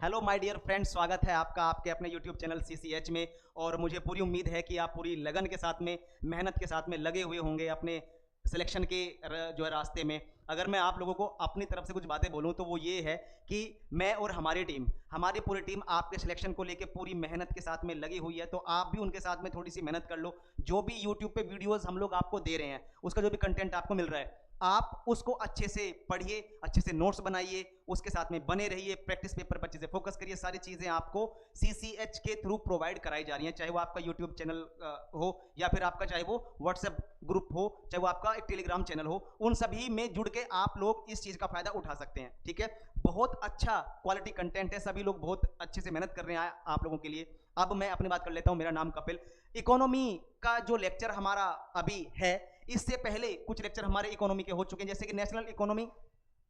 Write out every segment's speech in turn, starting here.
Hello my dear friends, स्वागत है आपका आपके अपने यूट्यूब चैनल CCH में। और मुझे पूरी उम्मीद है कि आप पूरी लगन के साथ में, मेहनत के साथ में लगे हुए होंगे अपने सिलेक्शन के जो है रास्ते में। अगर मैं आप लोगों को अपनी तरफ से कुछ बातें बोलूं तो वो ये है कि मैं और हमारी पूरी टीम आपके सिलेक्शन को लेके पूरी मेहनत के साथ में लगी हुई है। तो आप भी उनके साथ में थोड़ी सी मेहनत कर लो। जो भी यूट्यूब पे वीडियोस हम लोग आपको दे रहे हैं, उसका जो भी कंटेंट आपको मिल रहा है, आप उसको अच्छे से पढ़िए, अच्छे से नोट्स बनाइए, उसके साथ में बने रहिए, प्रैक्टिस पेपर पर अच्छे से फोकस करिए। सारी चीज़ें आपको CCH के थ्रू प्रोवाइड कराई जा रही हैं, चाहे वो आपका यूट्यूब चैनल हो या फिर आपका चाहे वो व्हाट्सएप ग्रुप हो, चाहे वो आपका एक टेलीग्राम चैनल हो। उन सभी में जुड़ के आप लोग इस चीज़ का फायदा उठा सकते हैं। ठीक है, बहुत अच्छा क्वालिटी कंटेंट है, सभी लोग बहुत अच्छे से मेहनत कर रहे हैं आप लोगों के लिए। अब मैं अपनी बात कर लेता हूं। मेरा नाम कपिल। इकोनॉमी का जो लेक्चर हमारा अभी है, इससे पहले कुछ लेक्चर हमारे इकोनॉमी के हो चुके हैं, जैसे कि नेशनल इकोनॉमी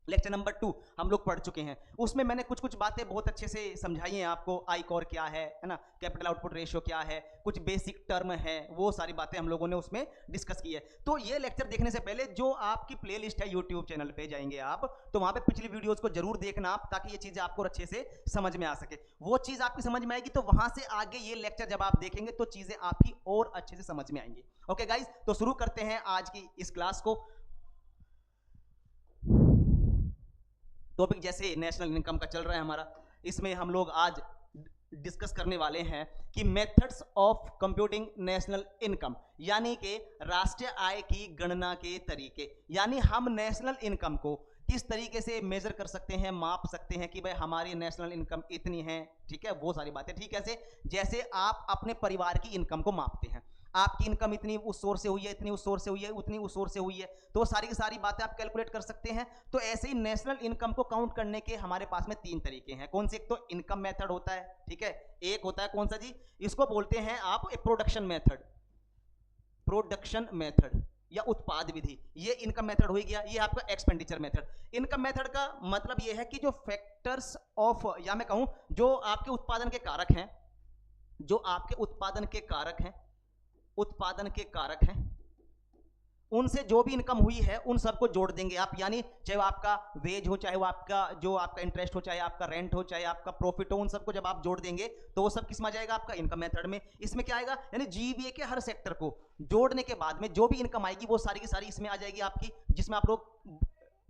लेक्चर नंबर 2 हम लोग पढ़ चुके हैं। उसमें मैंने कुछ बातें बहुत अच्छे से समझाई हैं आपको। आई कोर क्या है ना, कैपिटल आउटपुट रेशियो क्या है, कुछ बेसिक टर्म है, वो सारी बातें हम लोगों ने उसमें डिस्कस की है। तो ये लेक्चर देखने से पहले जो आपकी प्लेलिस्ट है यूट्यूब चैनल पे जाएंगे आप, तो वहां पे पिछली वीडियोस को जरूर देखना आप, ताकि ये चीजें आपको अच्छे से समझ में आ सके। वो चीज आपकी समझ में आएगी तो वहां से आगे ये लेक्चर जब आप देखेंगे तो चीजें आपकी और अच्छे से समझ में आएंगी। ओके गाइज, तो शुरू करते हैं आज की इस क्लास को। टॉपिक जैसे नेशनल इनकम का चल रहा है हमारा, इसमें हम लोग आज डिस्कस करने वाले हैं कि methods of computing national income, यानी कि राष्ट्रीय आय की गणना के तरीके। यानी हम नेशनल इनकम को किस तरीके से मेजर कर सकते हैं, माप सकते हैं कि भाई हमारी नेशनल इनकम इतनी है। ठीक है, वो सारी बातें। ठीक है, जैसे आप अपने परिवार की इनकम को मापते हैं, आपकी इनकम इतनी उस सोर्स से हुई है, इतनी उस सोर्स से हुई है, उतनी उस सोर्स से हुई है, तो सारी की सारी बातें आप कैलकुलेट कर सकते हैं। तो ऐसे ही नेशनल इनकम को काउंट करने के हमारे पास में 3 तरीके हैं। कौन से? एक तो इनकम मेथड होता है, ठीक है। एक होता है कौन सा जी, इसको बोलते हैं आप प्रोडक्शन मेथड, प्रोडक्शन मेथड या उत्पाद विधि। ये इनकम मेथड हो गया। ये आपका एक्सपेंडिचर मेथड। इनकम मेथड का मतलब ये है कि जो फैक्टर्स ऑफ, या मैं कहूं जो आपके उत्पादन के कारक हैं, जो आपके उत्पादन के कारक हैं, उत्पादन के कारक हैं, उनसे जो भी इनकम हुई है उन सबको जोड़ देंगे आप। यानी चाहे वो आपका वेज हो, चाहे वो आपका जो आपका इंटरेस्ट हो, चाहे आपका रेंट हो, चाहे आपका प्रॉफिट हो, उन सबको जब आप जोड़ देंगे तो वो सब किस में आ जाएगा? आपका इनकम मेथड में। इसमें क्या आएगा? यानी जीवीए के हर सेक्टर को जोड़ने के बाद में जो भी इनकम आएगी वो सारी की सारी इसमें आ जाएगी आपकी, जिसमें आप लोग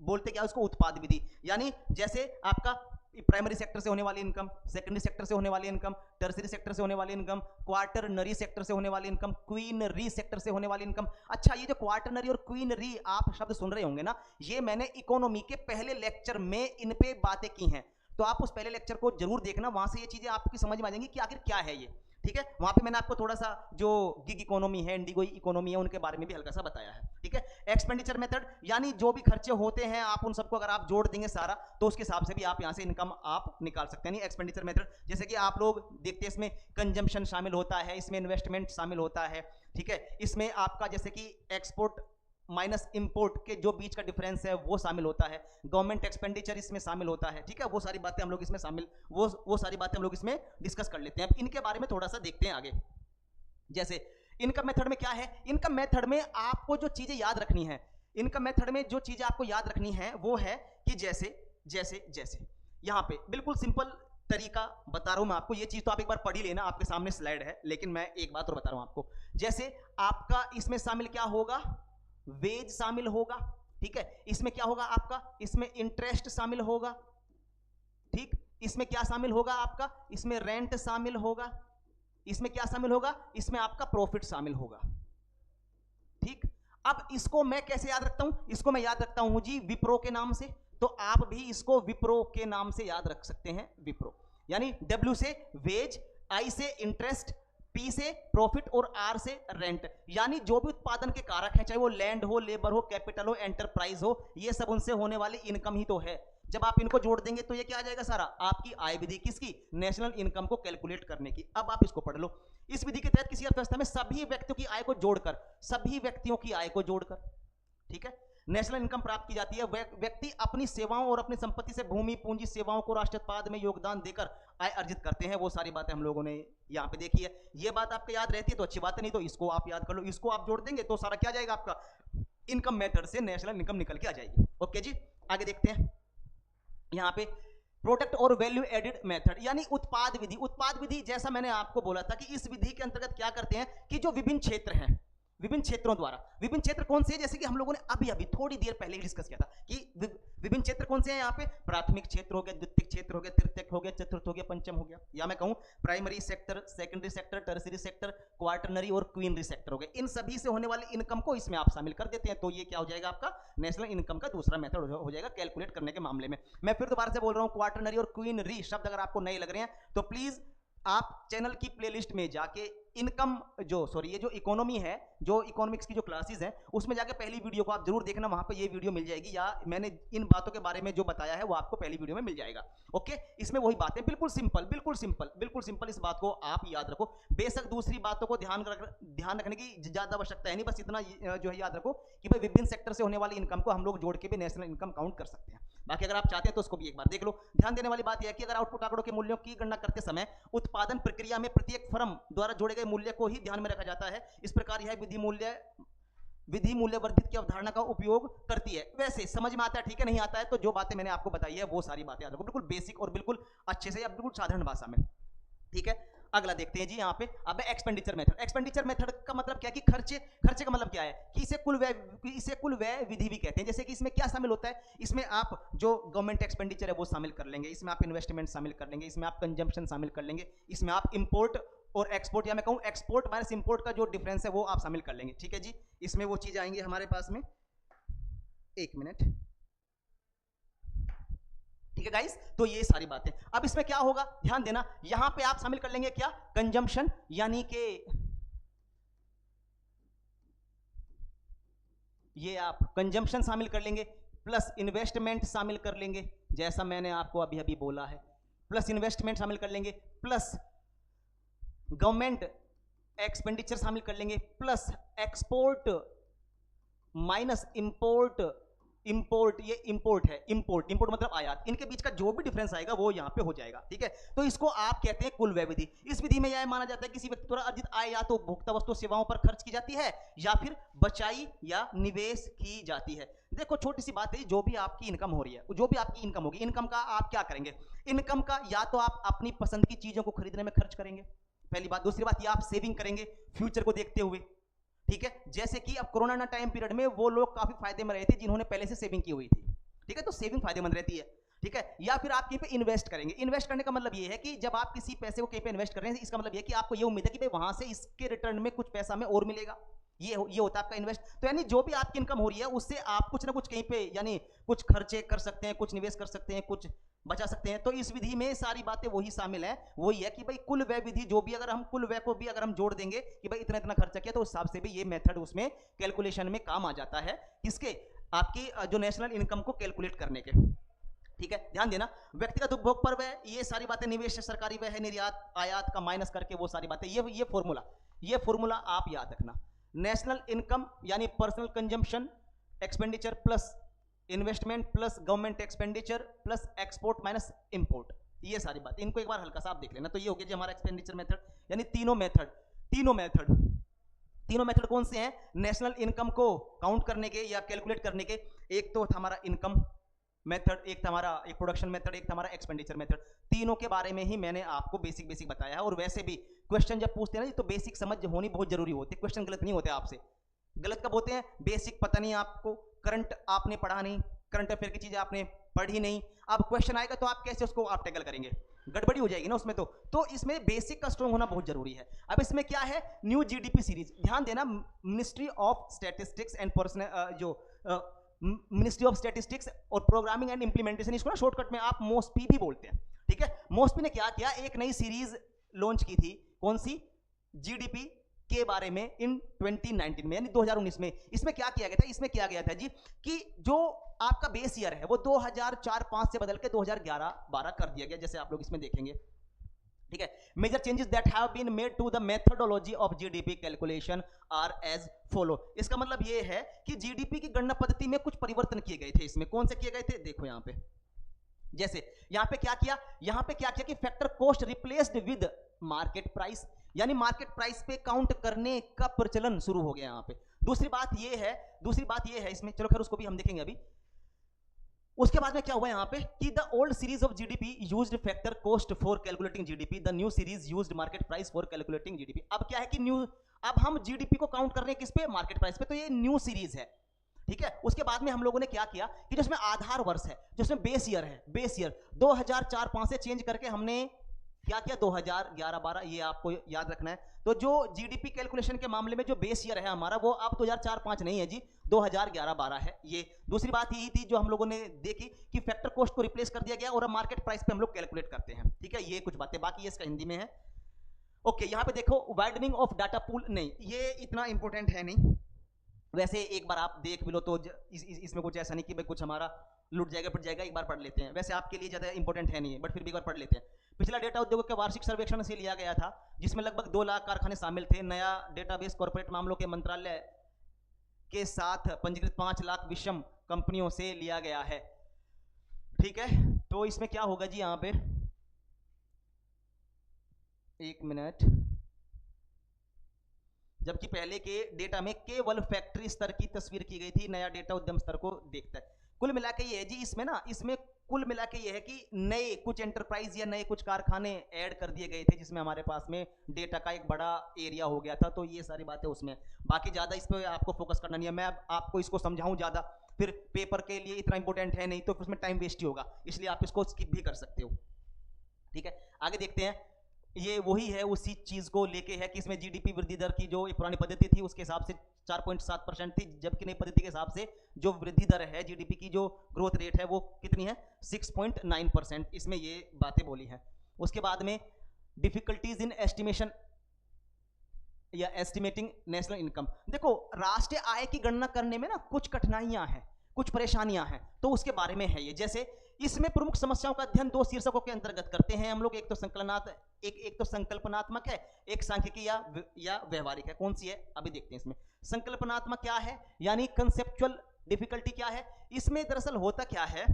बोलते क्या उसको? उत्पाद विधि। यानी जैसे आपका प्राइमरी सेक्टर से होने वाली इनकम, सेकेंडरी सेक्टर से होने वाली इनकम, टर्सरी सेक्टर से होने वाली इनकम, क्वार्टरनरी सेक्टर से होने वाली इनकम, क्वीनरी सेक्टर से होने वाली इनकम। अच्छा, ये जो क्वार्टरनरी और क्वीनरी आप शब्द सुन रहे होंगे ना, ये मैंने इकोनॉमी के पहले लेक्चर में इन पे बातें की हैं। तो आप उस पहले लेक्चर को जरूर देखना, वहां से ये चीजें आपकी समझ में आ जाएंगी कि आखिर क्या है ये। ठीक है, वहां पे मैंने आपको थोड़ा सा जो गिग इकोनॉमी है, इंडिगो इकोनॉमी है, उनके बारे में भी हल्का सा बताया है। ठीक है, एक्सपेंडिचर मेथड, यानी जो भी खर्चे होते हैं आप उन सबको अगर आप जोड़ देंगे सारा, तो उसके हिसाब से भी आप यहां से इनकम आप निकाल सकते हैं। एक्सपेंडिचर मेथड जैसे कि आप लोग देखते हैं, इसमें कंजम्पशन शामिल होता है, इसमें इन्वेस्टमेंट शामिल होता है। ठीक है, इसमें आपका जैसे कि एक्सपोर्ट माइनस इंपोर्ट के जो बीच का डिफरेंस है वो शामिल होता है, गवर्नमेंट एक्सपेंडिचर इसमें शामिल होता है। ठीक है, वो सारी बातें हम लोग इसमें शामिल, वो सारी बातें हम लोग इसमें डिस्कस कर लेते हैं। अब इनके बारे में थोड़ा सा देखते हैं आगे। जैसे इनकम मेथड में क्या है? इनकम मेथड में आपको जो चीजें याद रखनी है, इनकम मेथड में जो चीजें आपको याद रखनी है वो है कि जैसे जैसे जैसे यहां पे बिल्कुल सिंपल तरीका बता रहा हूं मैं आपको। ये चीज तो आप एक बार पढ़ ही लेना, आपके सामने स्लाइड है, लेकिन मैं एक बात और बता रहा हूं आपको। जैसे आपका इसमें शामिल क्या होगा? वेज शामिल होगा। ठीक है, इसमें क्या होगा आपका? इसमें इंटरेस्ट शामिल होगा। ठीक, इसमें क्या शामिल होगा आपका? इसमें रेंट शामिल होगा। इसमें क्या शामिल होगा? इसमें आपका प्रॉफिट शामिल होगा। ठीक, अब इसको मैं कैसे याद रखता हूं? इसको मैं याद रखता हूं जी विप्रो के नाम से। तो आप भी इसको विप्रो के नाम से याद रख सकते हैं, विप्रो। यानी डब्ल्यू से वेज, आई से इंटरेस्ट, पी से प्रॉफिट और आर से रेंट। यानी जो भी उत्पादन के कारक हैं, चाहे वो लैंड हो, लेबर हो, कैपिटल हो, एंटरप्राइज हो, ये सब उनसे होने वाली इनकम ही तो है। जब आप इनको जोड़ देंगे तो ये क्या आ जाएगा? सारा आपकी आय विधि, किसकी? नेशनल इनकम को कैलकुलेट करने की। अब आप इसको पढ़ लो। इस विधि के तहत किसी अर्थव्यवस्था में सभी व्यक्तियों की आय को जोड़कर, सभी व्यक्तियों की आय को जोड़कर, ठीक है, नेशनल इनकम प्राप्त की जाती है। व्यक्ति अपनी सेवाओं और अपनी संपत्ति से भूमि, पूंजी, सेवाओं को राष्ट्रीय उत्पाद में योगदान देकर आय अर्जित करते हैं। वो सारी बातें हम लोगों ने यहाँ पे देखी है। ये बात आपको याद रहती है तो अच्छी बात है, नहीं तो इसको आप याद कर लो। इसको आप जोड़ देंगे तो सारा क्या जाएगा आपका? इनकम मेथड से नेशनल इनकम निकल के आ जाएगी। ओके जी, आगे देखते हैं। यहाँ पे प्रोडक्ट और वैल्यू एडेड मेथड यानी उत्पाद विधि। उत्पाद विधि जैसा मैंने आपको बोला था कि इस विधि के अंतर्गत क्या करते हैं कि जो विभिन्न क्षेत्र हैं, विभिन्न क्षेत्रों द्वारा, विभिन्न क्षेत्र कौन से हैं, जैसे कि हम लोगों ने अभी अभी थोड़ी देर पहले ही डिस्कस किया था कि विभिन्न क्षेत्र कौन से हैं यहाँ पे, प्राथमिक क्षेत्र हो गया, द्वितीय क्षेत्र हो गया, तृतीयक हो गया, चतुर्थ हो गया, पंचम हो गया, या मैं कहूँ primary sector, secondary sector, tertiary sector, quaternary और क्वीनरी सेक्टर हो गए। इन सभी से होने वाली इनकम को इसमें आप शामिल कर देते हैं, तो ये क्या हो जाएगा आपका नेशनल इनकम का दूसरा मेथड हो जाएगा कैलकुलेट करने के मामले में। मैं फिर दोबारा से बोल रहा हूँ, क्वार्टरनरी और क्वीनरी शब्द अगर आपको नए लग रहे हैं तो प्लीज आप चैनल की प्लेलिस्ट में जाके इनकम ये जो इकोनॉमी है, जो इकोनॉमिक्स की जो क्लासेस हैं उसमें जाके पहली वीडियो को आप जरूर देखना, वहां पे ये वीडियो मिल जाएगी, या मैंने इन बातों के बारे में जो बताया है वो आपको पहली वीडियो में मिल जाएगा। ओके, इसमें वही बातें बिल्कुल सिंपल, बिल्कुल सिंपल, बिल्कुल सिंपल, इस बात को आप याद रखो। बेशक दूसरी बातों को ध्यान रखने की ज्यादा आवश्यकता है नहीं, बस इतना जो है याद रखो कि भाई विभिन्न सेक्टर से होने वाली इनकम को हम लोग जोड़ के भी नेशनल इनकम काउंट कर सकते हैं। बाकी अगर आप चाहते हैं तो उसको भी एक बार देख लो। ध्यान देने वाली बात यह है कि अगर आउटपुट आंकड़ों के मूल्यों की गणना करते समय उत्पादन प्रक्रिया में प्रत्येक फर्म द्वारा जोड़े गए मूल्य को ही ध्यान में रखा जाता है। इस प्रकार यह विधि मूल्य वर्धित की अवधारणा का उपयोग करती है। वैसे समझ में आता है, ठीक है, नहीं आता है तो जो बातें मैंने आपको बताई है वो सारी बातें याद रखो, बिल्कुल बेसिक और बिल्कुल अच्छे से या बिल्कुल साधारण भाषा में, ठीक है। अगला देखते हैं जी यहाँ पे, अब एक्सपेंडिचर मेथड। एक्सपेंडिचर मेथड का मतलब क्या है कि खर्चे का मतलब क्या है कि इसे कुल व्यय विधि भी कहते हैं। जैसे कि इसमें क्या शामिल होता है, इसमें आप जो गवर्नमेंट एक्सपेंडिचर है वो शामिल कर लेंगे, इसमें आप इन्वेस्टमेंट शामिल कर लेंगे, इसमें आप कंजम्पशन शामिल कर लेंगे, इसमें आप इंपोर्ट और एक्सपोर्ट, या मैं कहूँ एक्सपोर्ट माइनस इंपोर्ट का जो डिफरेंस है वो आप शामिल कर लेंगे, ठीक है जी। इसमें वो चीज आएंगे हमारे पास में, एक मिनट, ठीक है गाइस। तो ये सारी बातें, अब इसमें क्या होगा ध्यान देना, यहां पे आप शामिल कर लेंगे क्या, कंजम्पशन, यानी कि ये आप कंजम्पशन शामिल कर लेंगे, प्लस इन्वेस्टमेंट शामिल कर लेंगे, जैसा मैंने आपको अभी अभी बोला है, प्लस इन्वेस्टमेंट शामिल कर लेंगे, प्लस गवर्नमेंट एक्सपेंडिचर शामिल कर लेंगे, plus export minus import. Import, ये इंपोर्ट है, इंपोर्ट मतलब आयात, इनके बीच का जो भी डिफरेंस आएगा वो यहाँ पे हो जाएगा, ठीक है। तो इसको आप कहते हैं कुल व्यय विधि। इस विधि में यह माना जाता है किसी व्यक्ति द्वारा अर्जित आय या तो उपभोक्ता वस्तु सेवाओं पर खर्च की जाती है या फिर बचाई या निवेश की जाती है। देखो छोटी सी बात है, जो भी आपकी इनकम हो रही है, जो भी आपकी इनकम होगी, इनकम का आप क्या करेंगे, इनकम का या तो आप अपनी पसंद की चीजों को खरीदने में खर्च करेंगे, पहली बात। दूसरी बात, या आप सेविंग करेंगे फ्यूचर को देखते हुए, ठीक है। जैसे कि अब कोरोना टाइम पीरियड में वो लोग काफी फायदे में रहे थे जिन्होंने पहले से सेविंग की हुई थी, ठीक है, तो सेविंग फायदेमंद रहती है, ठीक है। या फिर आप कहीं पे इन्वेस्ट करेंगे। इन्वेस्ट करने का मतलब ये है कि जब आप किसी पैसे को कहीं पे इन्वेस्ट कर रहे हैं, इसका मतलब ये है कि आपको ये उम्मीद है कि भाई वहां से इसके रिटर्न में कुछ पैसा हमें और मिलेगा, ये होता है आपका इन्वेस्ट। तो यानी जो भी आपकी इनकम हो रही है उससे आप कुछ ना कुछ कहीं पे यानी कुछ खर्चे कर सकते हैं, कुछ निवेश कर सकते हैं, कुछ बचा सकते हैं। तो इस विधि में सारी बातें वही शामिल है, वही है कि भाई कुल व्यय विधि, जो भी अगर हम कुल व्यय को भी अगर हम जोड़ देंगे कि भाई इतना इतना खर्चा किया, तो उस हिसाब से भी ये मेथड उसमें कैलकुलेशन में काम आ जाता है, किसके, आपकी जो नेशनल इनकम को कैलकुलेट करने के, ठीक है। ध्यान देना, व्यक्तिगत उपभोग पर व्यय, ये सारी बातें, निवेश सरकारी व्यय है, निर्यात आयात का माइनस करके वो सारी बातें, ये फॉर्मूला आप याद रखना। नेशनल इनकम यानी personal consumption expenditure plus investment plus government expenditure plus export minus import, ये सारी बात, इनको एक बार हल्का सा आप देख लेना। तो ये हो गया जी हमारा एक्सपेंडिचर मेथड, यानी तीनों मेथड कौन से हैं नेशनल इनकम को काउंट करने के या कैलकुलेट करने के। एक तो था हमारा इनकम मेथड, एक था हमारा एक प्रोडक्शन मेथड, एक था हमारा एक्सपेंडिचर मेथड। तीनों के बारे में ही मैंने आपको बेसिक बताया है। और वैसे भी क्वेश्चन जब पूछते हैं ना तो बेसिक समझ होनी बहुत जरूरी होती है, क्वेश्चन गलत नहीं होते आपसे। गलत कब होते हैं, बेसिक पता नहीं आपको, करंट आपने पढ़ा नहीं, करंट अफेयर की चीजें आपने पढ़ी नहीं, अब क्वेश्चन आएगा तो आप कैसे उसको आप टैकल करेंगे, गड़बड़ी हो जाएगी ना उसमें। तो इसमें बेसिक का स्ट्रॉन्ग होना बहुत जरूरी है। अब इसमें क्या है, न्यू जीडीपी सीरीज, ध्यान देना, ministry of statistics and personal ministry of statistics और प्रोग्रामिंग एंड इंप्लीमेंटेशन, इसको ना शॉर्टकट में आप मोस्पी भी बोलते हैं, ठीक है। मोस्पी ने क्या किया, एक नई सीरीज लॉन्च की थी, कौन सी, जीडीपी के बारे में इन 2019 में, यानी 2019 में। इसमें क्या किया गया था, इसमें किया गया था जी कि जो आपका बेस ईयर है वो 2004-05 से बदल के 2011-12 कर दिया गया, जैसे आप लोग इसमें देखेंगे, ठीक है। Major changes that have been made to the methodology of GDP calculation are as follow. इसका मतलब ये है कि जीडीपी की गणना पद्धति में कुछ परिवर्तन किए गए थे। इसमें कौन से किए गए थे, देखो यहां पे, जैसे यहां पे क्या किया, कि factor cost replaced with market price, यानी मार्केट प्राइस पे काउंट करने का प्रचलन शुरू हो गया यहां पे। दूसरी बात ये है इसमें, चलो खैर उसको भी हम देखेंगे अभी। उसके बाद में क्या हुआ यहाँ पे कि the old series of GDP used factor cost for calculating GDP, the new series used market price for calculating GDP. अब क्या है कि न्यू, अब हम जीडीपी को काउंट कर रहे हैं किस पे, मार्केट प्राइस पे, तो ये न्यू सीरीज है, ठीक है। उसके बाद में हम लोगों ने क्या किया कि जिसमें आधार वर्ष है, जिसमें बेस ईयर है, बेस ईयर 2004-5 से चेंज करके हमने क्या किया 2011-12, ये आपको याद रखना है। तो जो जीडीपी कैलकुलेशन के मामले में जो बेस ईयर है हमारा वो अब 2004-5 नहीं है जी, 2011-12 है। ये दूसरी बात यही थी जो हम लोगों ने देखी कि फैक्टर कॉस्ट को रिप्लेस कर दिया गया और अब मार्केट प्राइस पे हम लोग कैलकुलेट करते हैं, ठीक है। ये कुछ बातें, बाकी ये इसका हिंदी में है। ओके, यहाँ पे देखो वाइडनिंग ऑफ डाटा पूल, नहीं ये इतना इंपॉर्टेंट है नहीं, वैसे एक बार आप देख भी लो तो इसमें कुछ ऐसा नहीं कि भाई कुछ हमारा लूट जाएगा पिट जाएगा, एक बार पढ़ लेते हैं। वैसे आपके लिए ज़्यादा इंपॉर्टेंट है नहीं, बट फिर भी एक बार पढ़ लेते हैं। पिछला डेटा उद्योगों के वार्षिक सर्वेक्षण से लिया गया था, जिसमें लगभग 2 लाख कारखाने शामिल थे। नया डेटाबेस कॉर्पोरेट मामलों के मंत्रालय के साथ पंजीकृत 5 लाख विषम कंपनियों से लिया गया है, ठीक है। तो इसमें क्या होगा जी, यहाँ पे एक मिनट, जबकि पहले के डेटा में केवल फैक्ट्री स्तर की तस्वीर की गई थी, नया डेटा उद्यम स्तर को देखता है। कुल मिला के ये है जी, इसमें ना, इसमें कुल मिला के ये है कि नए कुछ एंटरप्राइज या नए कुछ कारखाने ऐड कर दिए गए थे, जिसमें हमारे पास में डेटा का एक बड़ा एरिया हो गया था। तो ये सारी बातें उसमें, बाकी ज़्यादा इस पर आपको फोकस करना नहीं है। मैं आपको इसको समझाऊं ज़्यादा, फिर पेपर के लिए इतना इंपॉर्टेंट है नहीं, तो उसमें टाइम वेस्ट ही होगा, इसलिए आप इसको स्किप भी कर सकते हो, ठीक है। आगे देखते हैं, ये वही है, उसी चीज को लेके है कि इसमें जीडीपी वृद्धि दर की जो पुरानी पद्धति थी उसके हिसाब से 4.7% थी, जबकि नई पद्धति के हिसाब से जो वृद्धि दर है जीडीपी की, जो ग्रोथ रेट है वो कितनी है, 6.9%। इसमें ये बातें बोली हैं। उसके बाद में डिफिकल्टीज इन एस्टिमेशन या एस्टिमेटिंग नेशनल इनकम, देखो राष्ट्रीय आय की गणना करने में ना कुछ कठिनाइयां हैं, कुछ परेशानियां हैं, तो उसके बारे में है ये। जैसे इसमें प्रमुख समस्याओं का अध्ययन 2 शीर्षकों के अंतर्गत करते हैं हम लोग, एक तो संकल्पनात्मक है, एक सांख्यिकी या व्यवहारिक है। कौन सी है अभी देखते हैं। इसमें संकल्पनात्मक क्या है, यानी कंसेप्चुअल डिफिकल्टी क्या है। इसमें दरअसल होता क्या है,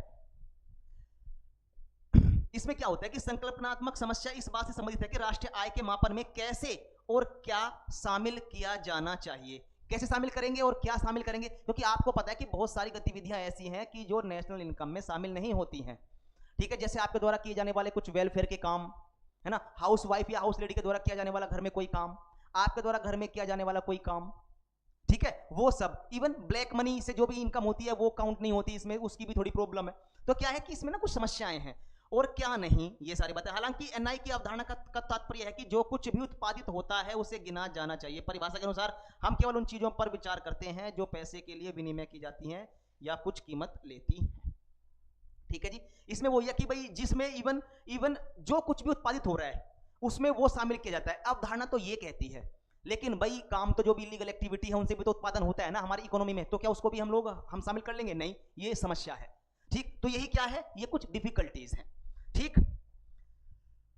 इसमें क्या होता है कि संकल्पनात्मक समस्या इस बात से संबंधित है कि राष्ट्रीय आय के मापन में कैसे और क्या शामिल किया जाना चाहिए, कैसे शामिल करेंगे और क्या शामिल करेंगे, क्योंकि आपको पता है कि बहुत सारी गतिविधियां ऐसी हैं कि जो नेशनल इनकम में शामिल नहीं होती हैं, ठीक है। जैसे आपके द्वारा किए जाने वाले कुछ वेलफेयर के काम, है ना, हाउस वाइफ या हाउस लेडी के द्वारा किया जाने वाला घर में कोई काम, आपके द्वारा घर में किया जाने वाला कोई काम, ठीक है, वो सब। इवन ब्लैक मनी से जो भी इनकम होती है वो काउंट नहीं होती इसमें, उसकी भी थोड़ी प्रॉब्लम है। तो क्या है कि इसमें ना कुछ समस्याएं हैं और क्या नहीं, ये सारी बातें। हालांकि एनआई की अवधारणा का तात्पर्य है कि जो कुछ भी उत्पादित होता है उसे गिना जाना चाहिए। परिभाषा के अनुसार हम केवल उन चीजों पर विचार करते हैं जो पैसे के लिए विनिमय की जाती हैं या कुछ कीमत लेती हैं, ठीक है जी। इसमें वो यह कि भाई जिसमें इवन जो कुछ भी उत्पादित हो रहा है उसमें वो शामिल किया जाता है। अवधारणा तो ये कहती है, लेकिन भाई काम तो जो भी इलीगल एक्टिविटी है उनसे भी तो उत्पादन होता है ना हमारी इकोनॉमी में, तो क्या उसको भी हम शामिल कर लेंगे? नहीं, ये समस्या है, ठीक। तो यही क्या है, ये कुछ डिफिकल्टीज हैं, ठीक।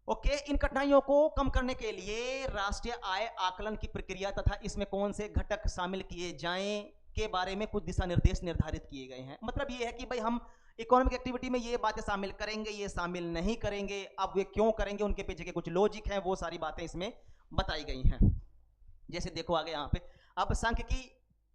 ओके, इन कठिनाइयों को कम करने के लिए राष्ट्रीय आय आकलन की प्रक्रिया तथा इसमें कौन से घटक शामिल किए जाएं के बारे में कुछ दिशा निर्देश निर्धारित किए गए हैं। मतलब ये है कि भाई हम इकोनॉमिक एक्टिविटी में ये बातें शामिल करेंगे, ये शामिल नहीं करेंगे, अब वे क्यों करेंगे, उनके पीछे के कुछ लॉजिक हैं, वो सारी बातें इसमें बताई गई हैं। जैसे देखो आगे यहाँ पे, अब सांख्यिकी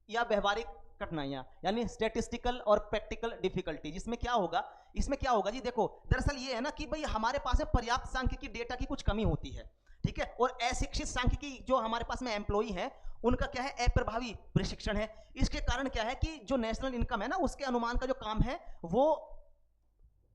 या व्यवहारिक कठिनाइयां यानी स्टैटिस्टिकल और प्रैक्टिकल डिफिकल्टी, जिसमें क्या होगा, इसमें क्या होगा जी, देखो दरअसल ये है ना कि भाई हमारे पास में पर्याप्त सांख्यिकी डेटा की कुछ कमी होती है, ठीक है। और अशिक्षित सांख्यिकी जो हमारे पास में एम्प्लॉई है उनका क्या है, अप्रभावी प्रशिक्षण है। इसके कारण क्या है कि जो नेशनल इनकम है ना उसके अनुमान का जो काम है वो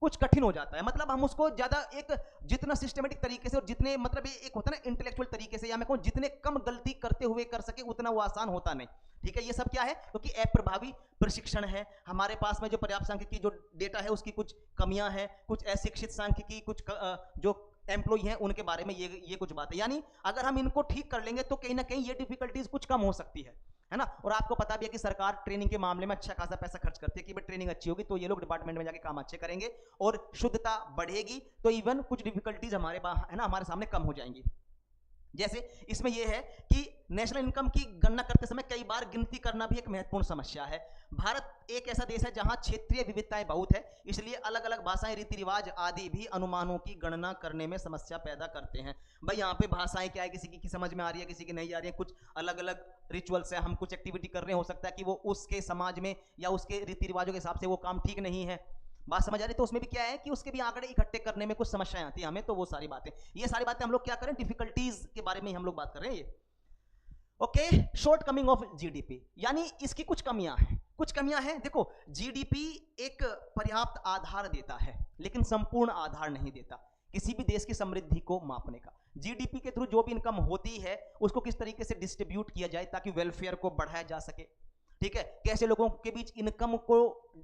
कुछ कठिन हो जाता है। मतलब हम उसको ज्यादा एक जितना सिस्टमेटिक तरीके से और जितने मतलब एक होता है ना इंटेलेक्चुअल तरीके से, या मैं कहूं जितने कम गलती करते हुए कर सके उतना वो आसान होता नहीं, ठीक है। ये सब क्या है, क्योंकि अप्रभावी प्रशिक्षण है हमारे पास में, जो पर्याप्त सांख्यिकी जो डेटा है उसकी कुछ कमियां हैं, कुछ अशिक्षित सांख्यिकी, कुछ जो एम्प्लॉय हैं उनके बारे में ये कुछ बात है। यानी अगर हम इनको ठीक कर लेंगे तो कहीं ना कहीं ये डिफिकल्टीज कुछ कम हो सकती है ना। और आपको पता भी है कि सरकार ट्रेनिंग के मामले में अच्छा खासा पैसा खर्च करती है कि भाई ट्रेनिंग अच्छी होगी तो ये लोग डिपार्टमेंट में जाके काम अच्छे करेंगे और शुद्धता बढ़ेगी, तो इवन कुछ डिफिकल्टीज हमारे है ना हमारे सामने कम हो जाएंगी। जैसे इसमें यह है कि नेशनल इनकम की गणना करते समय कई बार गिनती करना भी एक महत्वपूर्ण समस्या है। भारत एक ऐसा देश है जहां क्षेत्रीय विविधताएं बहुत है, इसलिए अलग अलग भाषाएं, रीति रिवाज आदि भी अनुमानों की गणना करने में समस्या पैदा करते हैं। भाई यहाँ पे भाषाएं क्या है, किसी की समझ में आ रही है, किसी की नहीं आ रही है, कुछ अलग अलग रिचुअल्स है, हम कुछ एक्टिविटी कर रहे हैं, हो सकता है कि वो उसके समाज में या उसके रीति रिवाजों के हिसाब से वो काम ठीक नहीं है, बात समझ आ रही? तो उसमें भी क्या है कि उसके भी आंकड़े इकट्ठे करने में कुछ समस्याएं आती हैं हमें, तो वो सारी बातें, ये सारी बातें हम लोग क्या करें, डिफिकल्टीज के बारे में ही हम लोग बात कर रहे हैं ये। Okay, short coming of GDP, यानी इसकी कुछ कमियां हैं, कुछ कमियां हैं। देखो, जीडीपी एक पर्याप्त आधार देता है लेकिन संपूर्ण आधार नहीं देता किसी भी देश की समृद्धि को मापने का। जीडीपी के थ्रू जो भी इनकम होती है उसको किस तरीके से डिस्ट्रीब्यूट किया जाए ताकि वेलफेयर को बढ़ाया जा सके, ठीक है, कैसे लोगों के बीच इनकम को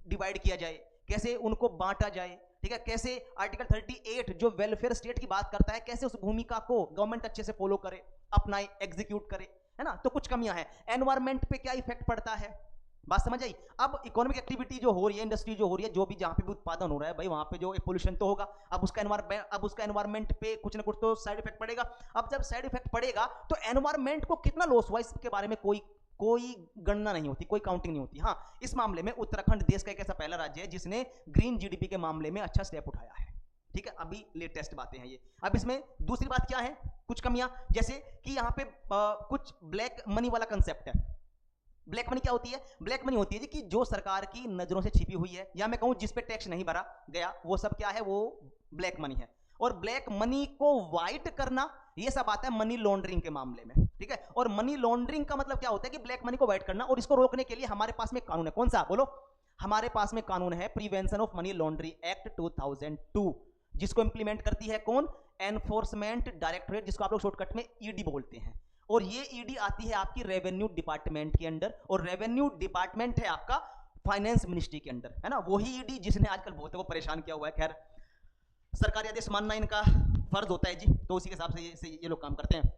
डिवाइड किया जाए, कैसे उनको बांटा जाए, ठीक है, कैसे आर्टिकल 38 जो वेलफेयर स्टेट की बात करता है, कैसे उस भूमिका को गवर्नमेंट अच्छे से फॉलो करे, अपनाए, एग्जीक्यूट करे, है ना। तो कुछ कमियां हैं। एनवायरमेंट पे क्या इफेक्ट पड़ता है, बात समझ आई। अब इकोनॉमिक एक्टिविटी जो हो रही है, इंडस्ट्री जो हो रही है, जो भी जहां पे भी उत्पादन हो रहा है भाई, वहां पे जो पोल्यूशन तो होगा। अब उसका एनवायरमेंट पे कुछ ना कुछ तो साइड इफेक्ट पड़ेगा। अब जब साइड इफेक्ट पड़ेगा तो एनवायरमेंट को कितना लॉस हुआ इसके बारे में कोई गणना नहीं होती, कोई काउंटिंग नहीं होती। हाँ, इस मामले में उत्तराखंड देश का एक ऐसा पहला राज्य है जिसने ग्रीन जीडीपी के मामले में अच्छा स्टेप उठाया है, ठीक है। अभी लेटेस्ट बातें हैं ये। अब इसमें दूसरी बात क्या है, कुछ कमियां, जैसे कि यहाँ पे कुछ ब्लैक मनी वाला कंसेप्ट है। ब्लैक मनी क्या होती है? ब्लैक मनी होती है कि जो सरकार की नजरों से छिपी हुई है, या मैं कहूं जिस पे टैक्स नहीं भरा गया, वो सब क्या है, वो ब्लैक मनी है। और ब्लैक मनी को व्हाइट करना, ये सब आता है मनी लॉन्ड्रिंग के मामले में, ठीक है। और मनी लॉन्ड्रिंग का मतलब क्या होता है कि ब्लैक मनी को व्हाइट करना, और इसको रोकने के लिए हमारे पास में कानून है। कौन सा, बोलो? हमारे पास में कानून है prevention of money laundering act 2002, जिसको इंप्लीमेंट करती है कौन? एनफोर्समेंट डायरेक्टरेट, जिसको आप लोग शॉर्टकट में ईडी बोलते हैं। और ये ईडी आती है आपकी रेवेन्यू डिपार्टमेंट के अंडर, और रेवेन्यू डिपार्टमेंट है आपका फाइनेंस मिनिस्ट्री के अंडर, है ना। वही ईडी जिसने आजकल बहुतों को परेशान किया हुआ है। खैर, सरकारी आदेश मानना इनका फर्ज होता है जी, तो उसी के हिसाब से ये लोग काम करते हैं।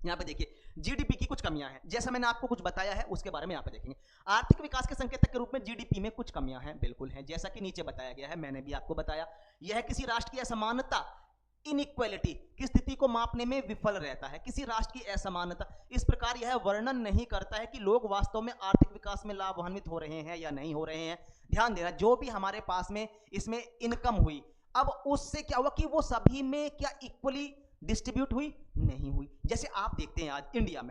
यहाँ पे देखिए, जीडीपी की कुछ कमियां हैं, जैसा मैंने आपको कुछ बताया है उसके बारे में यहाँ पे देखेंगे। आर्थिक विकास के संकेतक के रूप में जीडीपी में कुछ कमियां हैं, बिल्कुल हैं, जैसा कि नीचे बताया गया है, मैंने भी आपको बताया। यह किसी राष्ट्र की असमानता, इनइक्वालिटी की स्थिति को मापने में विफल रहता है। किसी राष्ट्र की असमानता, इस प्रकार यह वर्णन नहीं करता है कि लोग वास्तव में आर्थिक विकास में लाभान्वित हो रहे हैं या नहीं हो रहे हैं। ध्यान देना, जो भी हमारे पास में इसमें इनकम हुई, अब उससे क्या हुआ कि वो सभी में क्या इक्वली डिस्ट्रीब्यूट हुई? नहीं हुई। जैसे आप देखते हैं आज इंडिया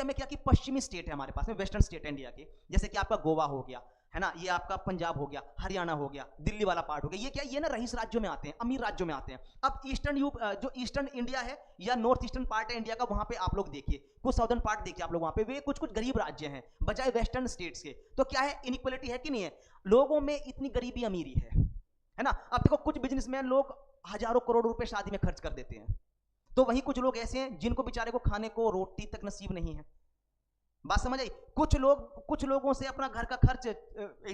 में क्या कि पश्चिमी स्टेट है हमारे पास में, वेस्टर्न स्टेट है इंडिया के, जैसे कि आपका गोवा हो गया, है ना, ये आपका पंजाब हो गया, हरियाणा हो गया, दिल्ली वाला पार्ट हो गया, ये क्या, ये ना रईस राज्यों में आते हैं, अमीर राज्यों में आते हैं। अब जो ईस्टर्न इंडिया है या नॉर्थ ईस्टर्न पार्ट है इंडिया का, वहां पे आप लोग देखिए, कुछ साउदर्न पार्ट देखिए आप लोग, वहां पे वे कुछ गरीब राज्य हैं बजाय वेस्टर्न स्टेट्स के। तो क्या है, इनइक्वालिटी है कि नहीं है? लोगों में इतनी गरीबी अमीरी है ना। अब देखो, कुछ बिजनेसमैन लोग हजारों करोड़ रुपए शादी में खर्च कर देते हैं, तो वहीं कुछ लोग ऐसे हैं जिनको बेचारे को खाने को रोटी तक नसीब नहीं है। बात समझ आई? कुछ लोगों से अपना घर का खर्च